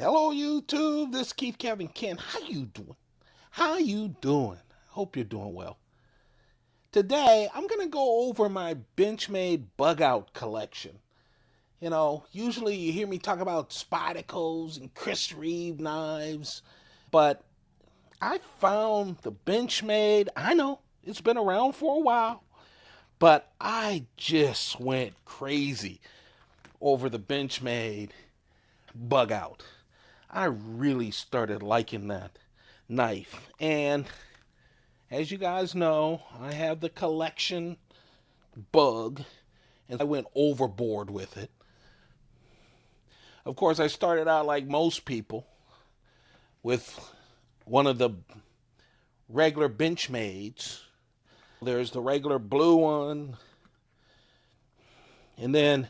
Hello YouTube, this is Keith Kevin Ken. How you doing? How you doing? Hope you're doing well. Today, I'm going to go over my Benchmade Bugout collection. Usually you hear me talk about Spidacles and Chris Reeve knives, but I found the Benchmade. I know it's been around for a while, but I just went crazy over the Benchmade Bugout. I really started liking that knife. And as you guys know, I have the collection bug, and I went overboard with it. Of course, I started out like most people with one of the regular Benchmades. There's the regular blue one, and then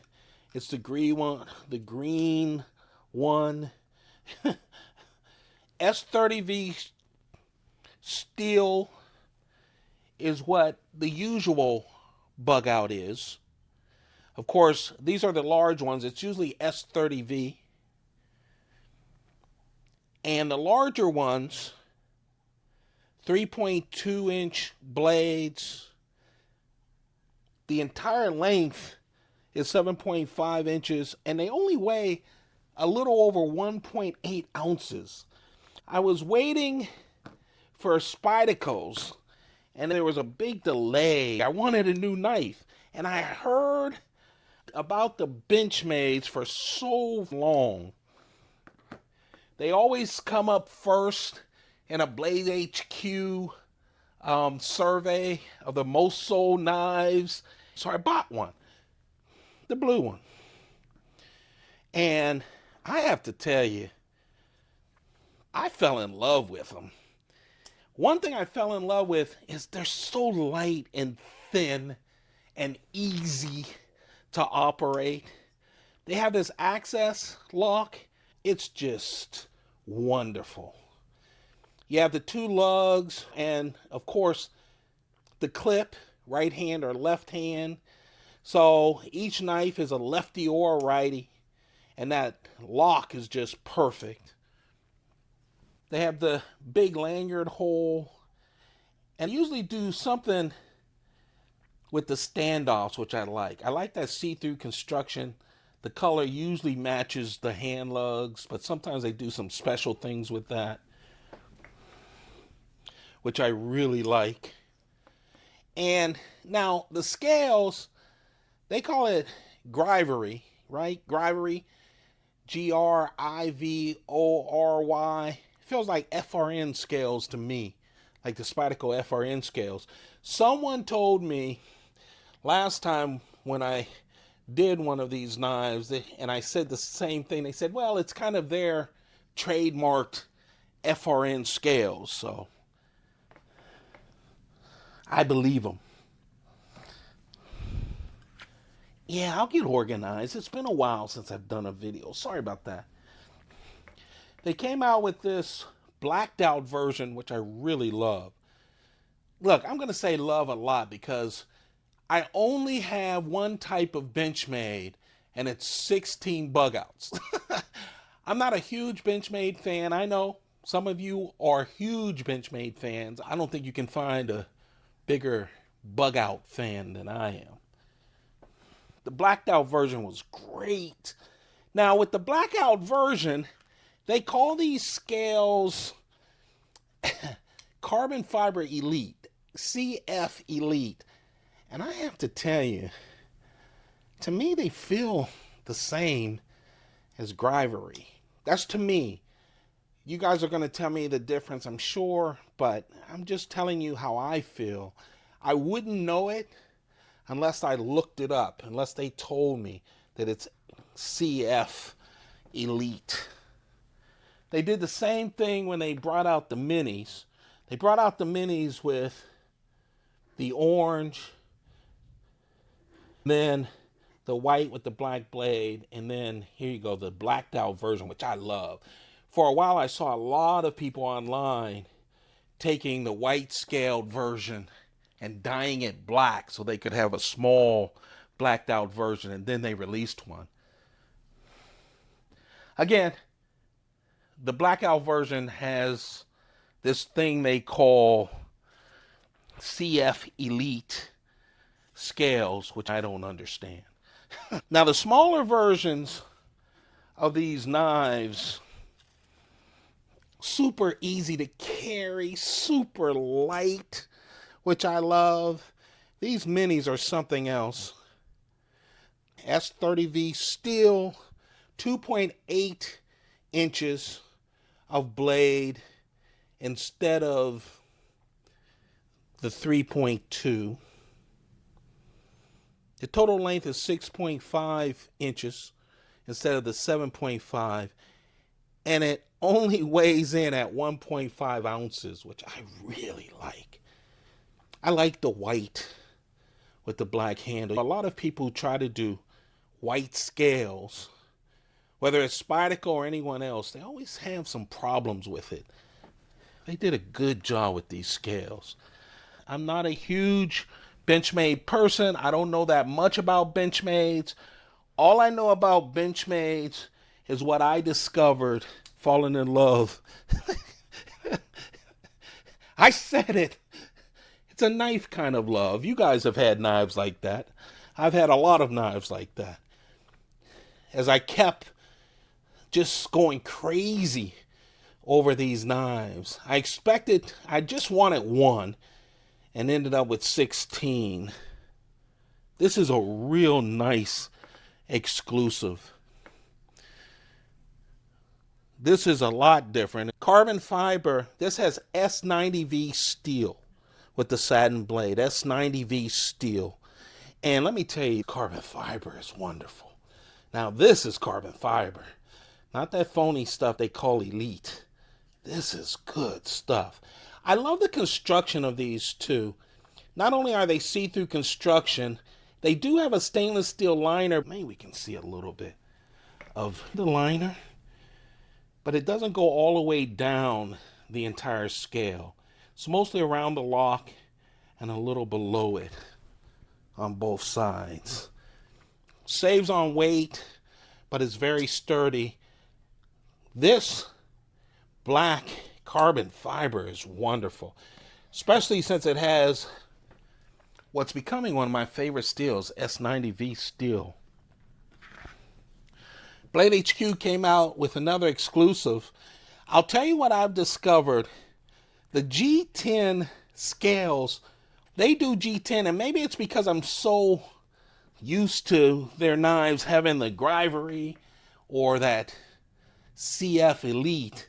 it's the green one. S30V steel is what the usual Bugout is. Of course, these are the large ones. It's usually S30V. And the larger ones, 3.2-inch blades. The entire length is 7.5 inches, and they only weigh a little over 1.8 ounces. I was waiting for Spidacles, and there was a big delay. I wanted a new knife, and I heard about the Benchmades for so long. They always come up first in a Blade HQ survey of the most sold knives. So I bought one, the blue one. And I have to tell you, I fell in love with them. One thing I fell in love with is they're so light and thin and easy to operate. They have this access lock. It's just wonderful. You have the two lugs and, of course, the clip, right hand or left hand. So each knife is a lefty or a righty, and that lock is just perfect. They have the big lanyard hole, and usually do something with the standoffs, which I like. I like that see-through construction. The color usually matches the hand lugs, but sometimes they do some special things with that, which I really like. And now the scales, they call it Grivory, right? Grivory, Grivory. Feels like FRN scales to me, like the Spyderco FRN scales. Someone told me last time when I did one of these knives, and I said the same thing. They said, well, it's kind of their trademarked FRN scales, so I believe them. Yeah, I'll get organized. It's been a while since I've done a video. Sorry about that. They came out with this blacked out version, which I really love. Look, I'm going to say love a lot because I only have one type of Benchmade, and it's 16 Bugouts. I'm not a huge Benchmade fan. I know some of you are huge Benchmade fans. I don't think you can find a bigger Bugout fan than I am. The blacked out version was great. Now, with the blackout version, they call these scales Carbon Fiber Elite, CF Elite. And I have to tell you, to me, they feel the same as Grivory. That's to me. You guys are going to tell me the difference, I'm sure, but I'm just telling you how I feel. I wouldn't know it unless I looked it up, unless they told me that it's CF Elite. They did the same thing when they brought out the minis. They brought out the minis with the orange, then the white with the black blade, and then here you go, the blacked out version, which I love. For a while, I saw a lot of people online taking the white scaled version and dyeing it black so they could have a small blacked out version, and then they released one. Again, The Blackout version has this thing they call CF Elite scales, which I don't understand. Now, the smaller versions of these knives, super easy to carry, super light, which I love. These minis are something else. S30V steel, 2.8 inches of blade instead of the 3.2. The total length is 6.5 inches instead of the 7.5. And it only weighs in at 1.5 ounces, which I really like. I like the white with the black handle. A lot of people try to do white scales, whether it's Spyderco or anyone else, they always have some problems with it. They did a good job with these scales. I'm not a huge Benchmade person. I don't know that much about Benchmades. All I know about Benchmades is what I discovered falling in love. I said it. It's a knife kind of love. You guys have had knives like that. I've had a lot of knives like that. As I kept just going crazy over these knives, I just wanted one and ended up with 16. This is a real nice exclusive. This is a lot different. Carbon fiber, this has S90V steel with the satin blade, S90V steel. And let me tell you, carbon fiber is wonderful. Now this is carbon fiber, not that phony stuff they call elite. This is good stuff. I love the construction of these too. Not only are they see-through construction, they do have a stainless steel liner. Maybe we can see a little bit of the liner, but it doesn't go all the way down the entire scale. It's mostly around the lock and a little below it on both sides. Saves on weight, but it's very sturdy. This black carbon fiber is wonderful, especially since it has what's becoming one of my favorite steels, S90V steel. Blade HQ came out with another exclusive. I'll tell you what I've discovered. The G10 scales, they do G10, and maybe it's because I'm so used to their knives having the Grivery or that CF Elite,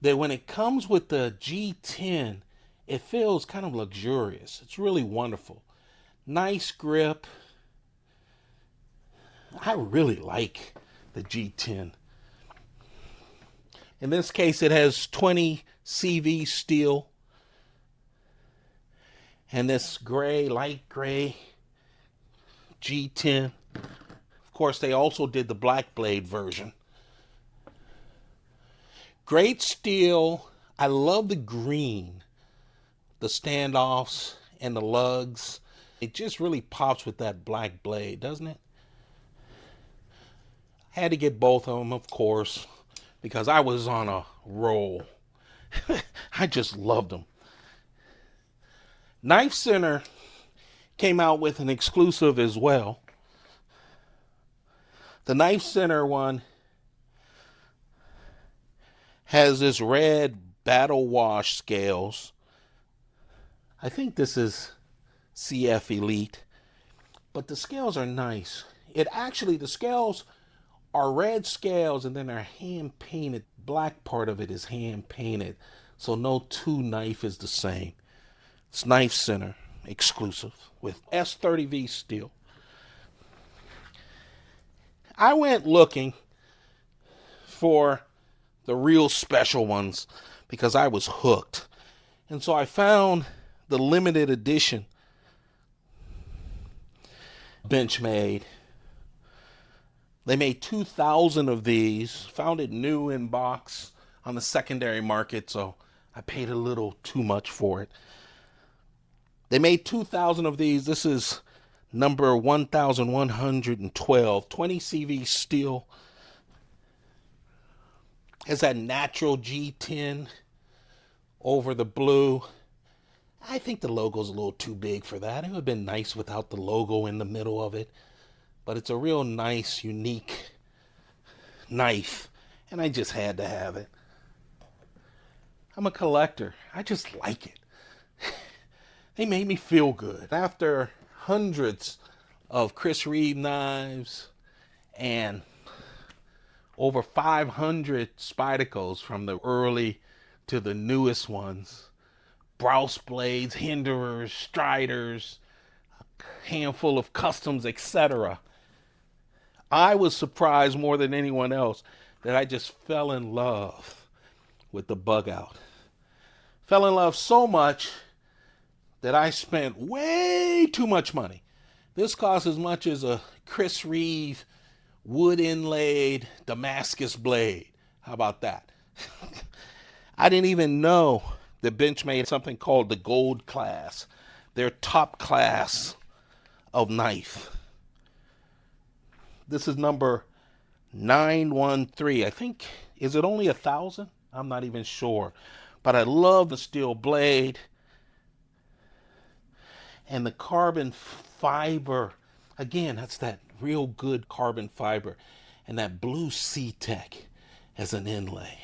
that when it comes with the G10, it feels kind of luxurious. It's really wonderful. Nice grip. I really like the G10. In this case, it has 20 CV steel. And this gray, light gray G10. Of course, they also did the black blade version. Great steel. I love the green. The standoffs and the lugs. It just really pops with that black blade, doesn't it? Had to get both of them, of course, because I was on a roll. I just loved them. Knife Center came out with an exclusive as well. The Knife Center one has this red battle wash scales. I think this is CF Elite, but the scales are nice. The scales are red scales, and then they're hand painted. Black part of it is hand painted, so no two knife is the same. It's Knife Center exclusive with S30V steel. I went looking for the real special ones because I was hooked. And so I found the limited edition Benchmade. They made 2,000 of these, found it new in box on the secondary market, so I paid a little too much for it. They made 2,000 of these. This is number 1,112, 20 CV steel. Has that natural G10 over the blue. I think the logo's a little too big for that. It would have been nice without the logo in the middle of it. But it's a real nice, unique knife. And I just had to have it. I'm a collector. I just like it. They made me feel good. After hundreds of Chris Reeve knives and over 500 Spydercos from the early to the newest ones, Browse blades, Hinderers, Striders, a handful of customs, etc. I was surprised more than anyone else that I just fell in love with the Bugout. Fell in love so much that I spent way too much money. This cost as much as a Chris Reeve wood inlaid Damascus blade. How about that? I didn't even know that Benchmade had something called the gold class, their top class of knife. This is number 913. I think, is it only 1,000? I'm not even sure. But I love the steel blade and the carbon fiber. Again, that's that real good carbon fiber. And that blue C-Tech as an inlay.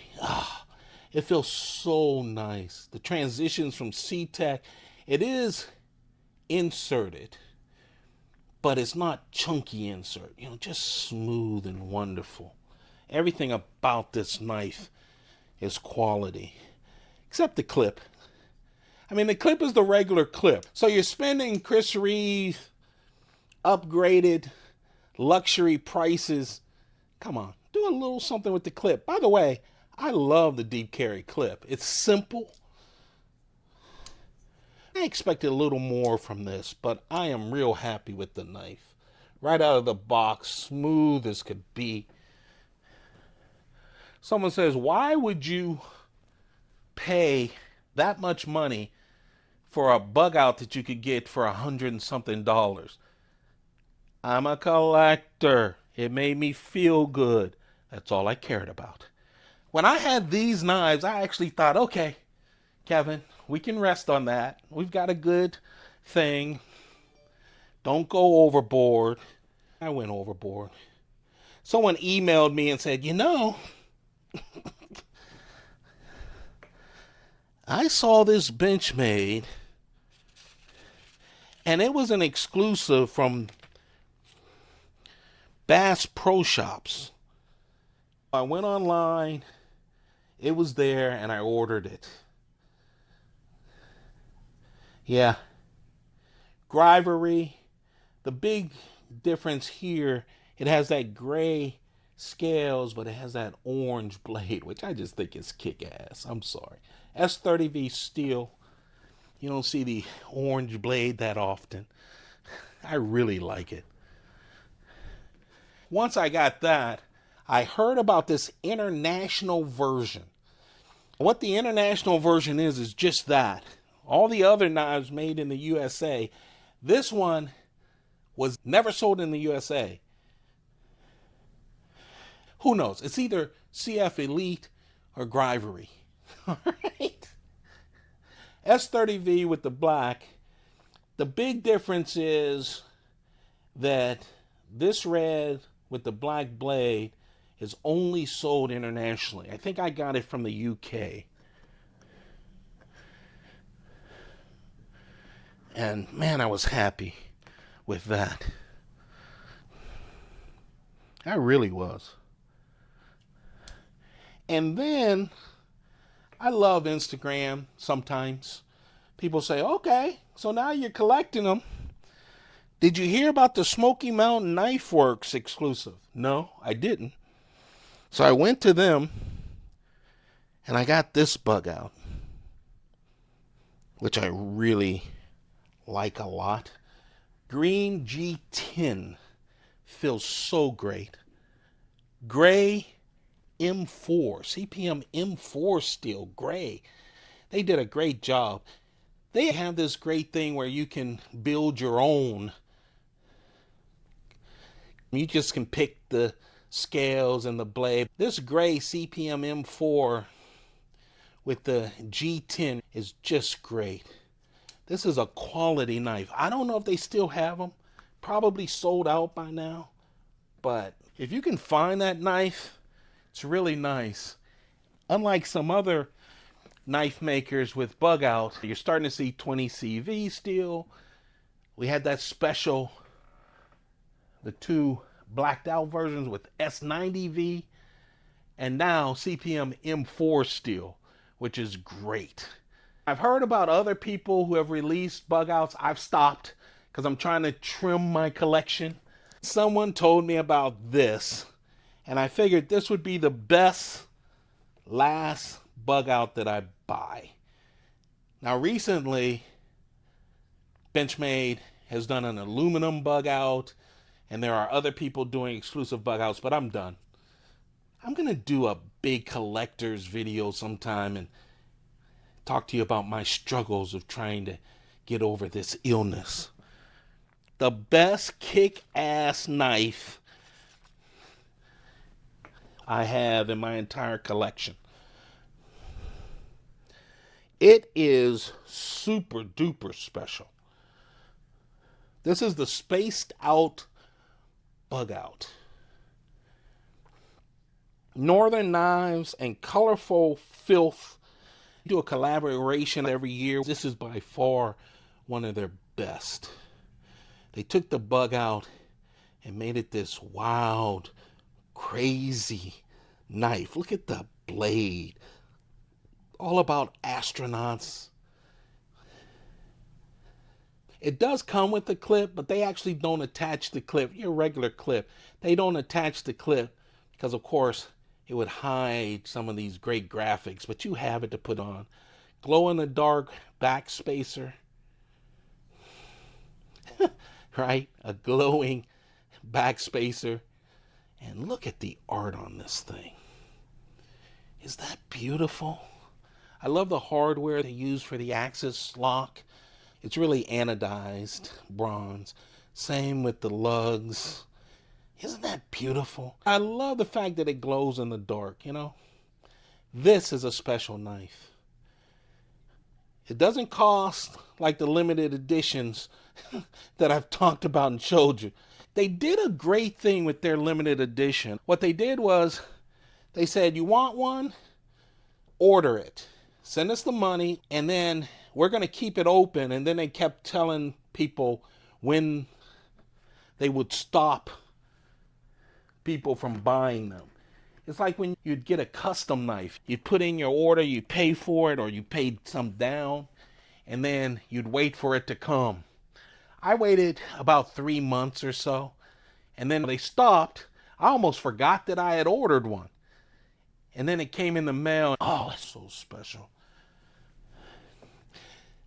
It feels so nice. The transitions from C-Tech, it is inserted, but it's not chunky insert. Just smooth and wonderful. Everything about this knife is quality, except the clip. I mean, the clip is the regular clip. So you're spending Chris Reeve upgraded luxury prices. Come on, do a little something with the clip. By the way, I love the deep carry clip. It's simple. I expected a little more from this, but I am real happy with the knife. Right out of the box, smooth as could be. Someone says, why would you pay that much money for a Bugout that you could get for $100 and something? I'm a collector. It made me feel good. That's all I cared about. When I had these knives, I actually thought, okay, Kevin, we can rest on that. We've got a good thing. Don't go overboard. I went overboard. Someone emailed me and said, I saw this Benchmade, and it was an exclusive from Bass Pro Shops. I went online, it was there, and I ordered it. Yeah. Grivery. The big difference here, it has that gray scales, but it has that orange blade, which I just think is kick-ass. I'm sorry. S30V steel. You don't see the orange blade that often. I really like it. Once I got that, I heard about this international version. What the international version is just that. All the other knives made in the USA, this one was never sold in the USA. Who knows? It's either CF Elite or Grivery. All right. S30V with the black. The big difference is that this red with the black blade is only sold internationally. I think I got it from the UK. And man, I was happy with that. I really was. And then I love Instagram sometimes. People say, okay, so now you're collecting them. Did you hear about the Smoky Mountain Knife Works exclusive? No, I didn't. So I went to them and I got this Bugout, which I really like a lot. Green G10 feels so great. Gray M4, CPM M4 steel, gray. They did a great job. They have this great thing where you can build your own. You just can pick the scales and the blade. This gray CPM M4 with the G10 is just great. This is a quality knife. I don't know if they still have them. Probably sold out by now. But if you can find that knife, it's really nice. Unlike some other knife makers with Bugout, you're starting to see 20CV steel. We had that special, the two blacked out versions with S90V, and now CPM M4 steel, which is great. I've heard about other people who have released Bugouts. I've stopped because I'm trying to trim my collection. Someone told me about this, and I figured this would be the best last Bugout that I buy. Now recently, Benchmade has done an aluminum Bugout, and there are other people doing exclusive Bugouts, but I'm done. I'm gonna do a big collector's video sometime and talk to you about my struggles of trying to get over this illness. The best kick-ass knife I have in my entire collection. It is super duper special. This is the spaced out Bugout. Northern Knives and Colorful Filth do a collaboration every year. This is by far one of their best. They took the Bugout and made it this wild, crazy knife. Look at the blade. All about astronauts. It does come with the clip, but they actually don't attach the clip. Your regular clip, they don't attach the clip because, of course, it would hide some of these great graphics, but you have it to put on. Glow-in-the-dark backspacer. Right? A glowing backspacer. And look at the art on this thing. Is that beautiful? I love the hardware they use for the axis lock. It's really anodized bronze. Same with the lugs. Isn't that beautiful? I love the fact that it glows in the dark, you know? This is a special knife. It doesn't cost like the limited editions that I've talked about and showed you. They did a great thing with their limited edition. What they did was they said, you want one? Order it. Send us the money, and then we're going to keep it open. And then they kept telling people when they would stop people from buying them. It's like when you'd get a custom knife. You'd put in your order, you pay for it, or you paid some down, and then you'd wait for it to come. I waited about 3 months or so, and then they stopped. I almost forgot that I had ordered one. And then it came in the mail. Oh, it's so special.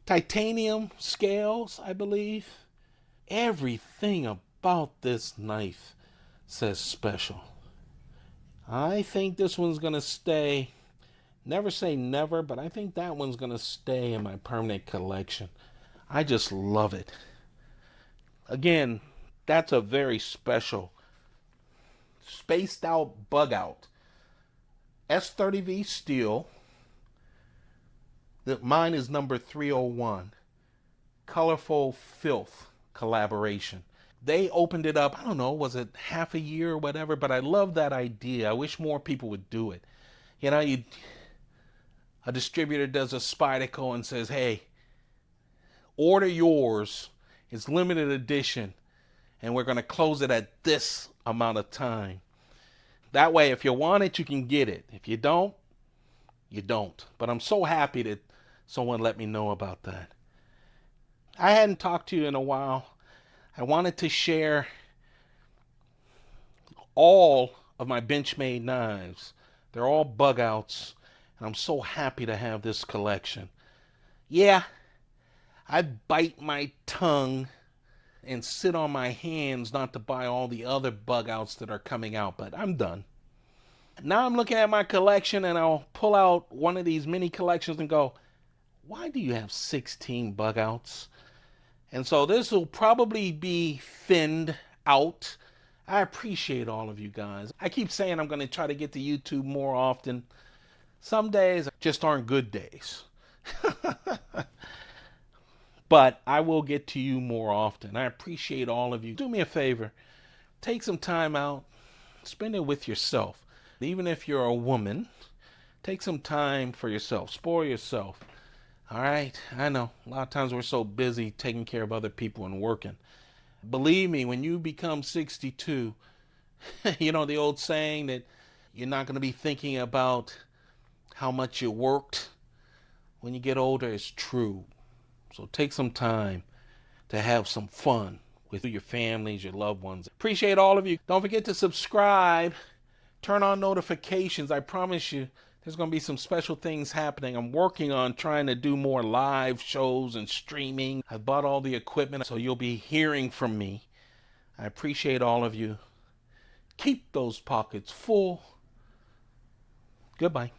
Titanium scales, I believe. Everything about this knife says special. I think this one's going to stay. Never say never, but I think that one's going to stay in my permanent collection. I just love it. Again, that's a very special spaced out Bugout. S30V steel. Mine is number 301. Colorful Filth collaboration. They opened it up, I don't know, was it half a year or whatever, but I love that idea. I wish more people would do it. You know, a distributor does a Spyderco and says, hey, order yours. It's limited edition, and we're going to close it at this amount of time. That way, if you want it, you can get it. If you don't, you don't. But I'm so happy that someone let me know about that. I hadn't talked to you in a while. I wanted to share all of my Benchmade knives. They're all Bugouts, and I'm so happy to have this collection. Yeah, I bite my tongue and sit on my hands not to buy all the other Bugouts that are coming out, but I'm done. Now I'm looking at my collection, and I'll pull out one of these mini collections and go, why do you have 16 Bugouts? And so this will probably be thinned out I appreciate all of you guys. I keep saying I'm going to try to get to YouTube more often. Some days just aren't good days. But I will get to you more often. I appreciate all of you. Do me a favor. Take some time out. Spend it with yourself. Even if you're a woman, take some time for yourself. Spoil yourself. All right? I know. A lot of times we're so busy taking care of other people and working. Believe me, when you become 62, you know the old saying that you're not going to be thinking about how much you worked when you get older is true. So take some time to have some fun with your families, your loved ones. Appreciate all of you. Don't forget to subscribe. Turn on notifications. I promise you there's going to be some special things happening. I'm working on trying to do more live shows and streaming. I bought all the equipment, so you'll be hearing from me. I appreciate all of you. Keep those pockets full. Goodbye.